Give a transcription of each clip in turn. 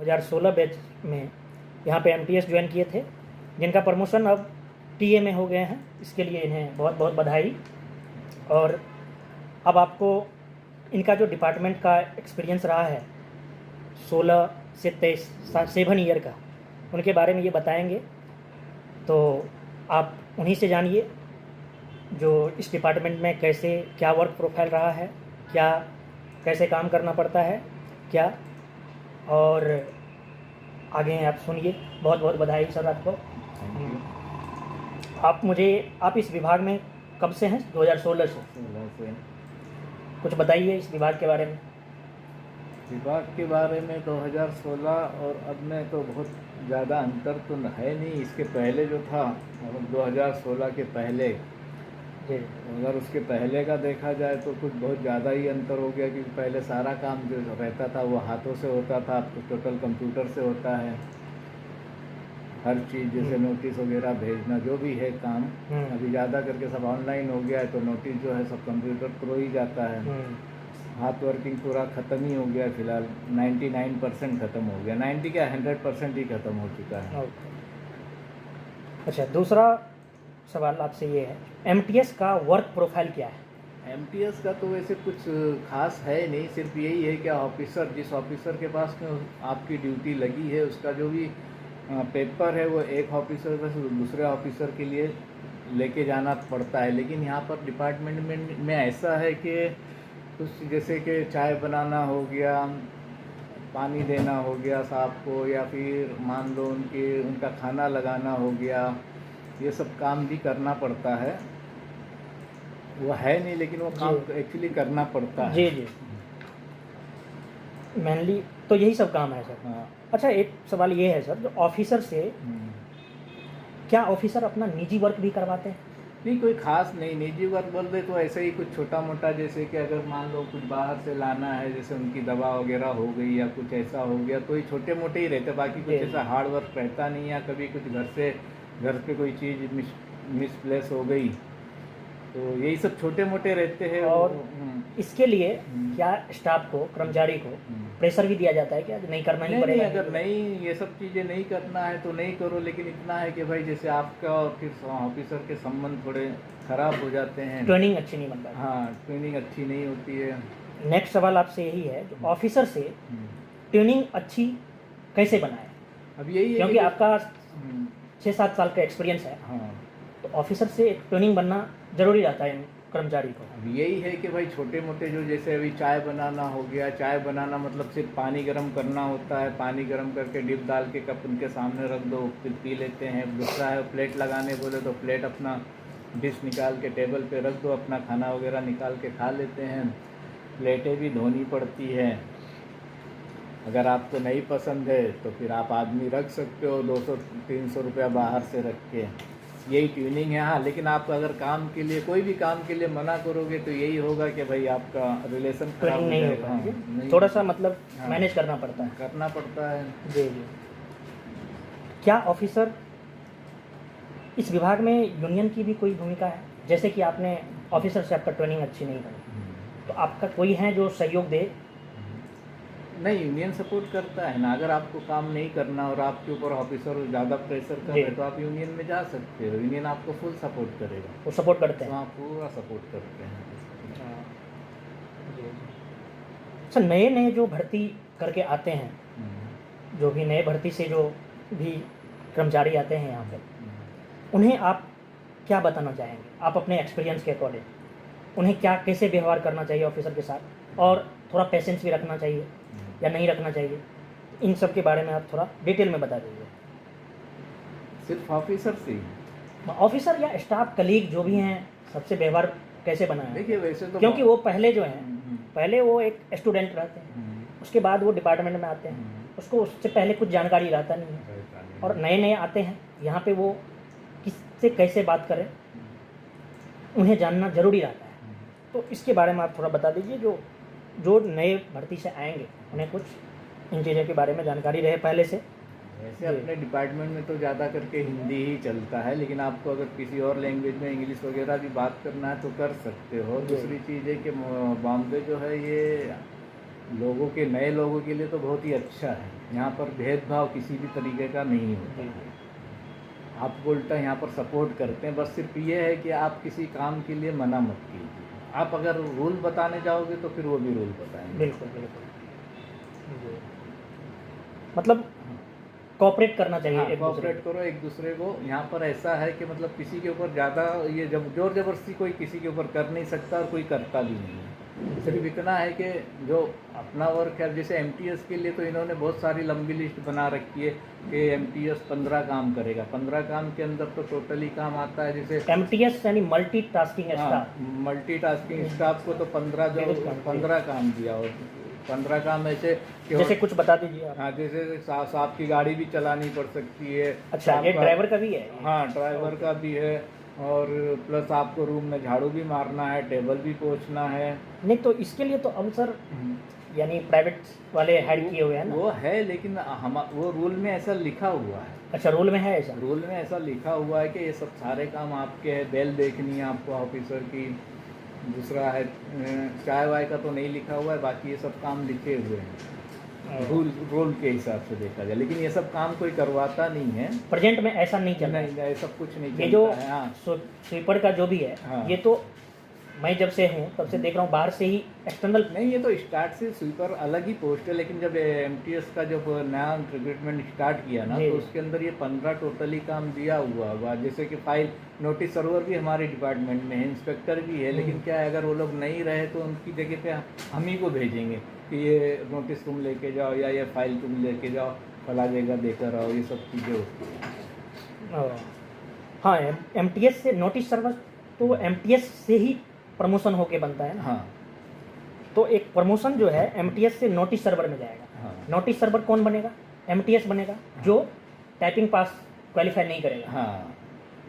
2016 batch में यहाँ पे एमटीएस ज्वाइन किए थे, जिनका प्रमोशन अब टीए में हो गए हैं। इसके लिए इन्हें बहुत बहुत बधाई। और अब आपको इनका जो डिपार्टमेंट का एक्सपीरियंस रहा है 16 से 23 7 ईयर का, उनके बारे में ये बताएंगे। तो आप उन्हीं से जानिए जो इस डिपार्टमेंट में कैसे क्या वर्क प्रोफाइल रहा है, क्या कैसे काम करना पड़ता है क्या, और आगे आप सुनिए। बहुत बहुत बधाई सर आपको। आप इस विभाग में कब से हैं? 2016 से। कुछ बताइए इस विभाग के बारे में। विभाग के बारे में 2016 और अब में तो बहुत ज़्यादा अंतर तो है नहीं। इसके पहले जो था, मतलब 2016 के पहले, अगर उसके पहले का देखा जाए तो कुछ बहुत ज़्यादा ही अंतर हो गया, क्योंकि पहले सारा काम जो रहता था वो हाथों से होता था, अब तो टोटल कंप्यूटर से होता है। हर चीज़ जैसे नोटिस वगैरह भेजना जो भी है काम, अभी ज़्यादा करके सब ऑनलाइन हो गया है, तो नोटिस जो है सब कंप्यूटर थ्रू ही जाता है। हाथ वर्किंग पूरा ख़त्म ही हो गया है फिलहाल। 99% ख़त्म हो गया, 90 क्या 100% ही ख़त्म हो चुका है। अच्छा, दूसरा सवाल आपसे ये है, एमटीएस का वर्क प्रोफाइल क्या है? एमटीएस का तो वैसे कुछ खास है नहीं, सिर्फ यही है कि ऑफिसर, जिस ऑफिसर के पास में आपकी ड्यूटी लगी है, उसका जो भी पेपर है वो एक ऑफिसर से दूसरे ऑफिसर के लिए लेके जाना पड़ता है। लेकिन यहाँ पर डिपार्टमेंट में ऐसा है कि कुछ जैसे कि चाय बनाना हो गया, पानी देना हो गया साहब को, या फिर मान लो उनका खाना लगाना हो गया, ये सब काम भी करना पड़ता है। वो है नहीं, लेकिन वो काम एक्चुअली करना पड़ता है। जी। मेनली तो यही सब काम है सर। हाँ। अच्छा, एक सवाल ये है सर, जो ऑफिसर से क्या ऑफिसर अपना निजी वर्क भी करवाते हैं? नहीं, कोई खास नहीं। निजी वर्क बोल दे तो ऐसे ही कुछ छोटा मोटा, जैसे कि अगर मान लो कुछ बाहर से लाना है, जैसे उनकी दवा वगैरह हो गई या कुछ ऐसा हो गया, तो ये छोटे मोटे ही रहते, बाकी कुछ ऐसा हार्ड वर्क रहता नहीं। या कभी कुछ घर पे कोई चीज़ मिसप्लेस हो गई, तो यही सब छोटे मोटे रहते हैं। और इसके लिए क्या स्टाफ को, कर्मचारी को प्रेशर भी दिया जाता है क्या, नहीं करना ही पड़ेगा? नहीं, अगर नहीं ये सब चीज़ें नहीं करना है तो नहीं करो, लेकिन इतना है कि भाई जैसे आपका और फिर ऑफिसर के संबंध थोड़े ख़राब हो जाते हैं, ट्रेनिंग अच्छी नहीं बन पाती। हाँ, ट्रेनिंग अच्छी नहीं होती है। नेक्स्ट सवाल आपसे यही है, जो ऑफिसर से ट्रेनिंग अच्छी कैसे बनाए? अब यही है, क्योंकि आपका 6-7 साल का एक्सपीरियंस है। हाँ, तो ऑफिसर से ट्रेनिंग बनना जरूरी रहता है कर्मचारी को। अब यही है कि भाई छोटे मोटे जो, जैसे अभी चाय बनाना हो गया, चाय बनाना मतलब सिर्फ पानी गर्म करना होता है, पानी गर्म करके डिप डाल के कप उनके सामने रख दो, फिर पी लेते हैं। दूसरा है प्लेट लगाने बोले तो प्लेट अपना डिश निकाल के टेबल पे रख दो, अपना खाना वगैरह निकाल के खा लेते हैं। प्लेटें भी धोनी पड़ती है, अगर आपको नहीं पसंद है तो फिर आप आदमी रख सकते हो 200-300 रुपया बाहर से रख के। यही ट्यूनिंग है। हाँ, लेकिन आप अगर काम के लिए, कोई भी काम के लिए मना करोगे तो यही होगा कि भाई आपका रिलेशन खराब हो जाएगा। हाँ, थोड़ा सा मतलब मैनेज करना पड़ता है। करना पड़ता है। जी। क्या ऑफिसर, इस विभाग में यूनियन की भी कोई भूमिका है? जैसे कि आपने ऑफिसर से आपका ट्रेनिंग अच्छी नहीं बनी, तो आपका कोई है जो सहयोग दे? नहीं, यूनियन सपोर्ट करता है ना। अगर आपको काम नहीं करना और आपके ऊपर ऑफिसर ज़्यादा प्रेशर कर रहे तो आप यूनियन में जा सकते हो। यूनियन आपको फुल सपोर्ट करेगा। वो सपोर्ट करते हैं? हाँ, पूरा सपोर्ट करते हैं। सर, नए जो भर्ती करके आते हैं, जो भी नए भर्ती से जो भी कर्मचारी आते हैं यहाँ पे, उन्हें आप क्या बताना चाहेंगे? आप अपने एक्सपीरियंस के अकॉर्डिंग उन्हें क्या, कैसे व्यवहार करना चाहिए ऑफिसर के साथ, और थोड़ा पेशेंस भी रखना चाहिए या नहीं रखना चाहिए, इन सब के बारे में आप थोड़ा डिटेल में बता दीजिए। सिर्फ ऑफिसर से, ऑफिसर या स्टाफ कलीग जो भी हैं, सबसे व्यवहार कैसे बनाएं? देखिए वैसे तो, क्योंकि वो पहले जो हैं, पहले वो एक स्टूडेंट रहते हैं, उसके बाद वो डिपार्टमेंट में आते हैं, उसको उससे पहले कुछ जानकारी रहता नहीं है, और नए आते हैं यहाँ पे, वो किससे कैसे बात करें उन्हें जानना जरूरी रहता है। तो इसके बारे में आप थोड़ा बता दीजिए, जो नए भर्ती से आएंगे उन्हें कुछ इन चीज़ों के बारे में जानकारी रहे पहले से। वैसे अपने डिपार्टमेंट में तो ज़्यादा करके हिंदी ही चलता है, लेकिन आपको अगर किसी और लैंग्वेज में इंग्लिश वगैरह भी बात करना है तो कर सकते हो। दूसरी चीज़ है कि बॉम्बे जो है ये लोगों के, नए लोगों के लिए तो बहुत ही अच्छा है। यहाँ पर भेदभाव किसी भी तरीके का नहीं होता। आपको उल्टा यहाँ पर सपोर्ट करते हैं, बस सिर्फ ये है कि आप किसी काम के लिए मना मत कीजिए। आप अगर रूल बताने जाओगे तो फिर वो भी रूल बताएंगे। बिल्कुल बिल्कुल जी। मतलब कोऑपरेट करना चाहिए। हाँ, एक दूसरे कोऑपरेट करो एक दूसरे को। यहाँ पर ऐसा है कि मतलब किसी के ऊपर ज़्यादा ये जब जोर जबरदस्ती कोई किसी के ऊपर कर नहीं सकता और कोई करता भी नहीं है। सिर्फ इतना है कि जो अपना वर्क है, जैसे एमटीएस के लिए तो इन्होंने बहुत सारी लंबी लिस्ट बना रखी है कि एमटीएस 15 काम करेगा। 15 काम के अंदर तो टोटली काम आता है, जैसे एमटीएस यानी मल्टी टास्किंग हाँ, स्टाफ। मल्टीटास्किंग स्टाफ को तो 15 काम दिया। और 15 काम ऐसे कि जैसे कुछ बता दीजिए आप। हाँ, जैसे साहब की गाड़ी भी चलानी पड़ सकती है। अच्छा, ये ड्राइवर का भी है? हाँ, ड्राइवर का भी है। और प्लस आपको रूम में झाड़ू भी मारना है, टेबल भी पोंछना है। नहीं तो इसके लिए तो अवसर यानी प्राइवेट वाले हायर किए हुए हैं ना? वो है, लेकिन हम वो रूल में ऐसा लिखा हुआ है। अच्छा, रूल में है ऐसा? रूल में ऐसा लिखा हुआ है कि ये सब सारे काम आपके हैं। बेल देखनी है आपको ऑफिसर की। दूसरा है चाय वाय का तो नहीं लिखा हुआ है, बाकी ये सब काम लिखे हुए हैं रूल के हिसाब से देखा जाए। लेकिन ये सब काम कोई करवाता नहीं है प्रेजेंट में, ऐसा नहीं चल रहा है। नहीं, सब कुछ नहीं चलता ये जो है। हाँ, स्वीपर का जो भी है, हाँ। ये तो मैं जब से हूँ तब से देख रहा हूँ बाहर से ही एक्सटर्नल। नहीं, ये तो स्टार्ट से स्वीपर अलग ही पोस्ट है। लेकिन जब एमटीएस का जब नया रिक्रूटमेंट स्टार्ट किया ना, तो उसके अंदर ये 15 टोटली काम दिया हुआ। जैसे कि फाइल नोटिस सर्वर भी हमारे डिपार्टमेंट में है, इंस्पेक्टर भी है। लेकिन क्या है, अगर वो लोग नहीं रहे तो उनकी जगह पे हम ही को भेजेंगे कि ये नोटिस तुम लेके जाओ या ये फाइल तुम लेके जाओ, फला जगह देकर आओ। ये सब चीज़ें होती हैं। हाँ, एमटीएस से नोटिस सर्वर तो एमटीएस से ही प्रमोशन होके बनता है ना? हाँ, तो एक प्रमोशन जो है एमटीएस से नोटिस सर्वर में जाएगा। हाँ। नोटिस सर्वर कौन बनेगा? एमटीएस बनेगा, जो टाइपिंग पास क्वालिफाई नहीं करेगा। हाँ,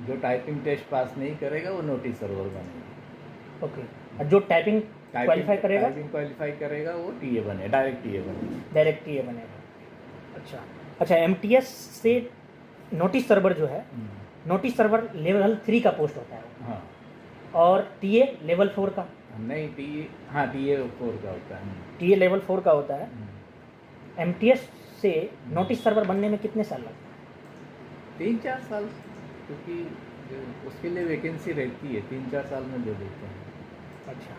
जो टाइपिंग टेस्ट पास नहीं करेगा वो नोटिस सर्वर बनेगा। ओके, और जो टाइपिंग क्वालिफाई करेगा वो टीए बने, डायरेक्ट टीए बनेगा। डायरेक्ट टीए बनेगा। अच्छा, एमटीएस से नोटिस सर्वर जो है, नोटिस सर्वर लेवल 3 का पोस्ट होता है। हाँ, और टीए लेवल 4 का? नहीं, टीए, हाँ, टीए 4 का होता है। टीए लेवल 4 का होता है। एमटीएस से नोटिस सर्वर बनने में कितने साल लगते हैं? 3-4 साल, क्योंकि उसके लिए वैकेंसी रहती है। 3-4 साल में दे देते हैं। अच्छा,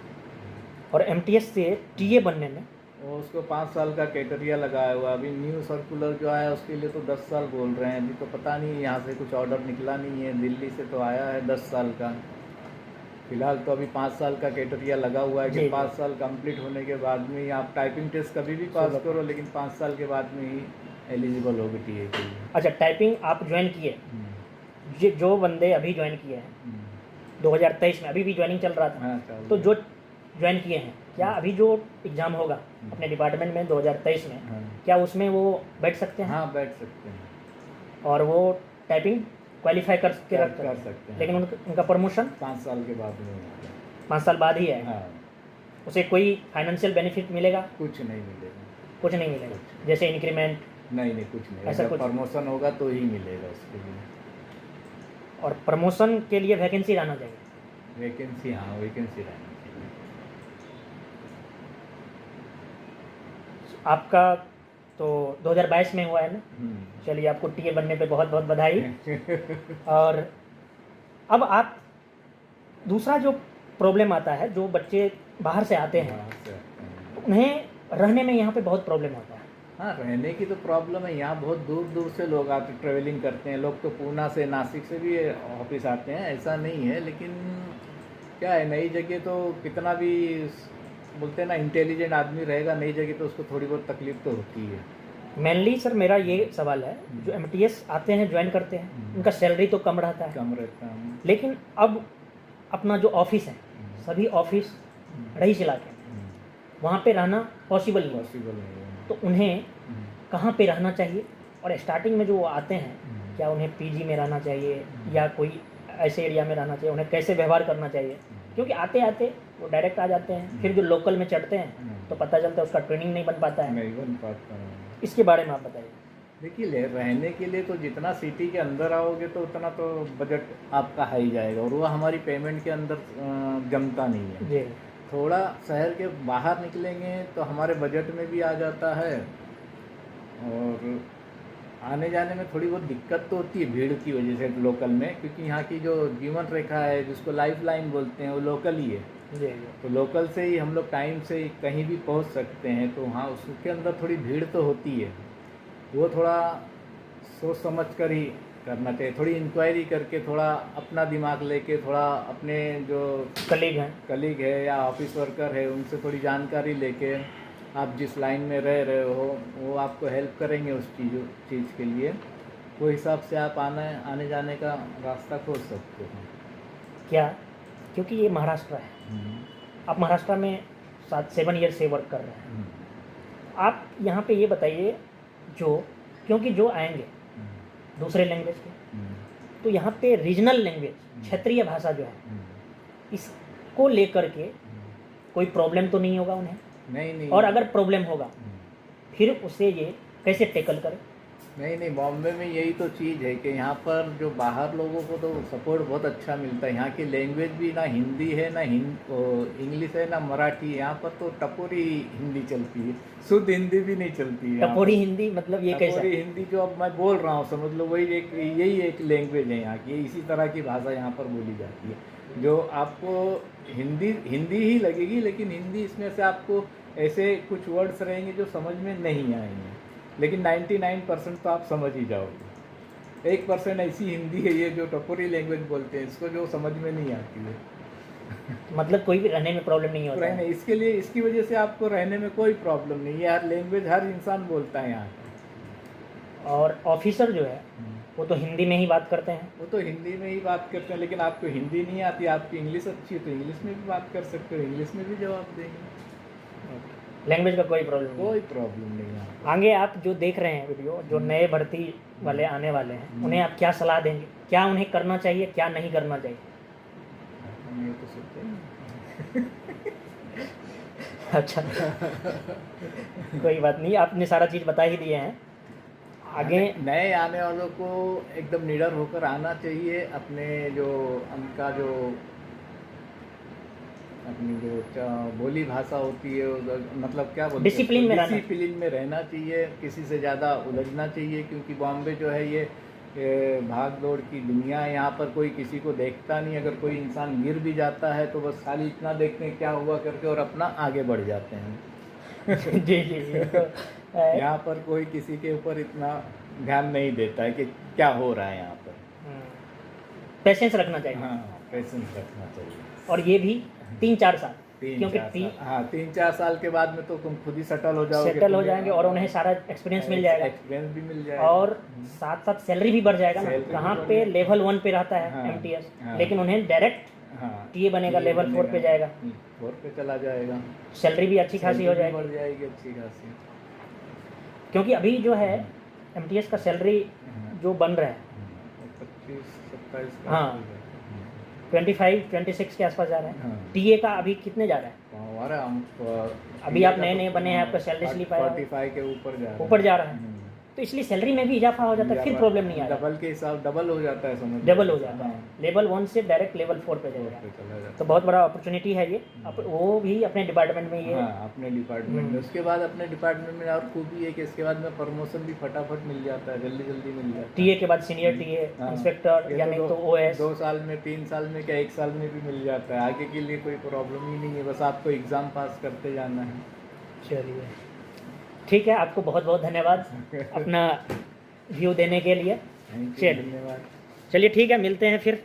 और एमटीएस से टीए बनने में? और उसको 5 साल का क्राइटेरिया लगाया हुआ। अभी न्यू सर्कुलर जो आया उसके लिए तो 10 साल बोल रहे हैं। अभी तो पता नहीं, यहाँ से कुछ ऑर्डर निकला नहीं है। दिल्ली से तो आया है 10 साल का। फिलहाल तो अभी 5 साल का क्राइटेरिया लगा हुआ है कि 5 साल कंप्लीट होने के बाद में ही आप टाइपिंग टेस्ट कभी भी पास करो, लेकिन 5 साल के बाद में ही एलिजिबल होगी टीए के लिए। अच्छा, टाइपिंग आप ज्वाइन किए, जो बंदे अभी ज्वाइन किए हैं 2023 में, अभी भी ज्वाइनिंग चल रहा था। हाँ, तो जो ज्वाइन किए हैं, क्या अभी जो एग्ज़ाम होगा अपने डिपार्टमेंट में 2023 में, क्या उसमें वो बैठ सकते हैं? हाँ, बैठ सकते हैं। और वो टाइपिंग क्वालिफाई कर सकते हैं। लेकिन उनका प्रमोशन 5 साल के बाद में होगा। 5 साल बाद ही है। हाँ, उसे कोई फाइनेंशियल बेनिफिट मिलेगा? कुछ नहीं मिलेगा। कुछ नहीं मिलेगा, जैसे इंक्रीमेंट? नहीं, कुछ नहीं। ऐसा कुछ प्रमोशन होगा तो ही मिलेगा उसके लिए। और प्रमोशन के लिए वैकेंसी रहना चाहिए? वैकेंसी, हाँ, वैकेंसी रहनी चाहिए। आपका तो 2022 में हुआ है ना? चलिए, आपको टीए बनने पे बहुत बहुत बधाई। और अब आप दूसरा जो प्रॉब्लम आता है, जो बच्चे बाहर से आते हैं उन्हें रहने में यहाँ पे बहुत प्रॉब्लम होता है। हाँ, रहने की तो प्रॉब्लम है। यहाँ बहुत दूर दूर से लोग आते, ट्रेवलिंग करते हैं। लोग तो पूना से, नासिक से भी ऑफिस आते हैं, ऐसा नहीं है। लेकिन क्या है, नई जगह तो कितना भी बोलते हैं ना, इंटेलिजेंट आदमी रहेगा नई जगह तो उसको थोड़ी बहुत तकलीफ तो होती है। मेनली सर मेरा ये सवाल है, जो एमटीएस आते हैं, ज्वाइन करते हैं, उनका सैलरी तो कम रहता है। लेकिन अब अपना जो ऑफिस है, सभी ऑफिस रईस इलाके में, वहाँ पे रहना पॉसिबल नहीं है। तो उन्हें कहाँ पे रहना चाहिए? और स्टार्टिंग में जो वो आते हैं, क्या उन्हें पीजी में रहना चाहिए या कोई ऐसे एरिया में रहना चाहिए? उन्हें कैसे व्यवहार करना चाहिए? क्योंकि आते आते वो डायरेक्ट आ जाते हैं, फिर जो लोकल में चढ़ते हैं तो पता चलता है उसका ट्रेनिंग नहीं बन पाता है। नहीं बन पाता है। इसके बारे में आप बताइए। देखिए, रहने के लिए तो जितना सिटी के अंदर आओगे तो उतना तो बजट आपका हाई जाएगा, और वो हमारी पेमेंट के अंदर जमता नहीं है जी। थोड़ा शहर के बाहर निकलेंगे तो हमारे बजट में भी आ जाता है, और आने जाने में थोड़ी बहुत दिक्कत तो होती है भीड़ की वजह से लोकल में, क्योंकि यहाँ की जो जीवन रेखा है जिसको लाइफ लाइन बोलते हैं वो लोकल ही है। जी तो लोकल से ही हम लोग टाइम से कहीं भी पहुँच सकते हैं, तो हाँ उसके अंदर थोड़ी भीड़ तो होती है। वो थोड़ा सोच समझ कर ही करना चाहिए, थोड़ी इंक्वायरी करके, थोड़ा अपना दिमाग लेके, थोड़ा अपने जो कलीग है या ऑफिस वर्कर है उनसे थोड़ी जानकारी लेके, आप जिस लाइन में रह रहे हो वो आपको हेल्प करेंगे उस चीज़ के लिए, वो हिसाब से आप आने जाने का रास्ता खोज सकते हो। क्या, क्योंकि ये महाराष्ट्र है, आप महाराष्ट्र में 7 ईयर से वर्क कर रहे हैं, आप यहाँ पे ये बताइए क्योंकि जो आएंगे दूसरे लैंग्वेज के, तो यहाँ पे रीजनल लैंग्वेज, क्षेत्रीय भाषा जो है, इसको लेकर के कोई प्रॉब्लम तो नहीं होगा उन्हें? नहीं। और अगर प्रॉब्लम होगा फिर उसे ये कैसे टैकल करें? नहीं, बॉम्बे में यही तो चीज़ है कि यहाँ पर जो बाहर लोगों को तो सपोर्ट बहुत अच्छा मिलता है। यहाँ की लैंग्वेज भी ना हिंदी है, ना इंग्लिश है, ना मराठी है। यहाँ पर तो टपोरी हिंदी चलती है, शुद्ध हिंदी भी नहीं चलती है। टपोरी हिंदी मतलब ये कैसा? टपोरी हिंदी जो अब मैं बोल रहा हूँ समझ लो, यही एक लैंग्वेज है यहाँ की। इसी तरह की भाषा यहाँ पर बोली जाती है जो आपको हिंदी ही लगेगी, लेकिन हिंदी इसमें से आपको ऐसे कुछ वर्ड्स रहेंगे जो समझ में नहीं आएंगे, लेकिन 99% तो आप समझ ही जाओगे। 1% ऐसी हिंदी है ये जो टपोरी लैंग्वेज बोलते हैं, इसको जो समझ में नहीं आती है। मतलब कोई भी रहने में प्रॉब्लम नहीं होता है? इसकी वजह से आपको रहने में कोई प्रॉब्लम नहीं है। हर लैंग्वेज हर इंसान बोलता है यहाँ का। और ऑफिसर जो है वो तो हिंदी में ही बात करते हैं? वो तो हिंदी में ही बात करते हैं, लेकिन आपको हिंदी नहीं आती, आपकी इंग्लिश अच्छी है तो इंग्लिश में भी बात कर सकते हो, इंग्लिश में भी जवाब देंगे। लैंग्वेज का कोई प्रॉब्लम नहीं है। आगे आप जो देख रहे हैं वीडियो, जो नए भर्ती वाले आने वाले हैं, उन्हें आप क्या सलाह देंगे? क्या उन्हें करना चाहिए, क्या नहीं करना चाहिए? नहीं तो सोचते अच्छा कोई बात नहीं, आपने सारा चीज़ बता ही दिए हैं। आगे नए आने वालों को एकदम निडर होकर आना चाहिए। अपनी जो बोली भाषा होती है, मतलब क्या बोलते हैं, डिसिप्लिन में रहना चाहिए, किसी से ज़्यादा उलझना चाहिए, क्योंकि बॉम्बे जो है ये भाग दौड़ की दुनिया है। यहाँ पर कोई किसी को देखता नहीं, अगर कोई इंसान गिर भी जाता है तो बस खाली इतना देखते हैं क्या हुआ करके और अपना आगे बढ़ जाते हैं। जी तो यहाँ पर कोई किसी के ऊपर इतना ध्यान नहीं देता है कि क्या हो रहा है यहाँ पर। पेशेंस रखना चाहिए। हाँ, पेशेंस रखना चाहिए। और ये भी 3-4 साल, क्योंकि 3-4 साल के बाद में तो तुम खुद ही सेटल हो जाएंगे और उन्हें सारा एक्सपीरियंस मिल जाएगा, और साथ साथ सैलरी भी बढ़ जाएगा ना। कहाँ पे लेवल 1 पे रहता है एमटीएस, लेकिन उन्हें डायरेक्ट टीए बनेगा, लेवल 4 पे जाएगा, 4 पे चला जाएगा, सैलरी भी अच्छी खासी हो जाएगी, बढ़ जाएगी अच्छी खासी। क्योंकि अभी जो है एमटीएस का सैलरी जो बन रहा है 25-27 हाँ 25-26 के आसपास जा रहा है। टीए का अभी कितने जा रहा है? अभी आप नए बने हैं, आपका सैलरी स्लिप आया 45 के ऊपर जा रहा है, तो इसलिए सैलरी में भी इजाफा हो जाता है, फिर प्रॉब्लम नहीं आता। डबल के हिसाब डबल हो जाता है, समझ डबल हो जाता है, लेवल 1 से डायरेक्ट लेवल 4 पे जाएगा। तो बहुत बड़ा अपॉर्चुनिटी है ये। वो भी अपने डिपार्टमेंट में ये अपने डिपार्टमेंट में, उसके बाद अपने डिपार्टमेंट में और खूबी है कि इसके बाद में प्रमोशन भी फटाफट मिल जाता है, जल्दी मिल जाता है। टीए के बाद सीनियर टीए, इंस्पेक्टर, या नहीं तो ओएस 2 साल में, 3 साल में, क्या 1 साल में भी मिल जाता है। आगे के लिए कोई प्रॉब्लम ही नहीं है, बस आपको एग्ज़ाम पास करते जाना है। चलिए ठीक है, आपको बहुत बहुत धन्यवाद अपना व्यू देने के लिए। धन्यवाद। चलिए ठीक है, मिलते हैं फिर।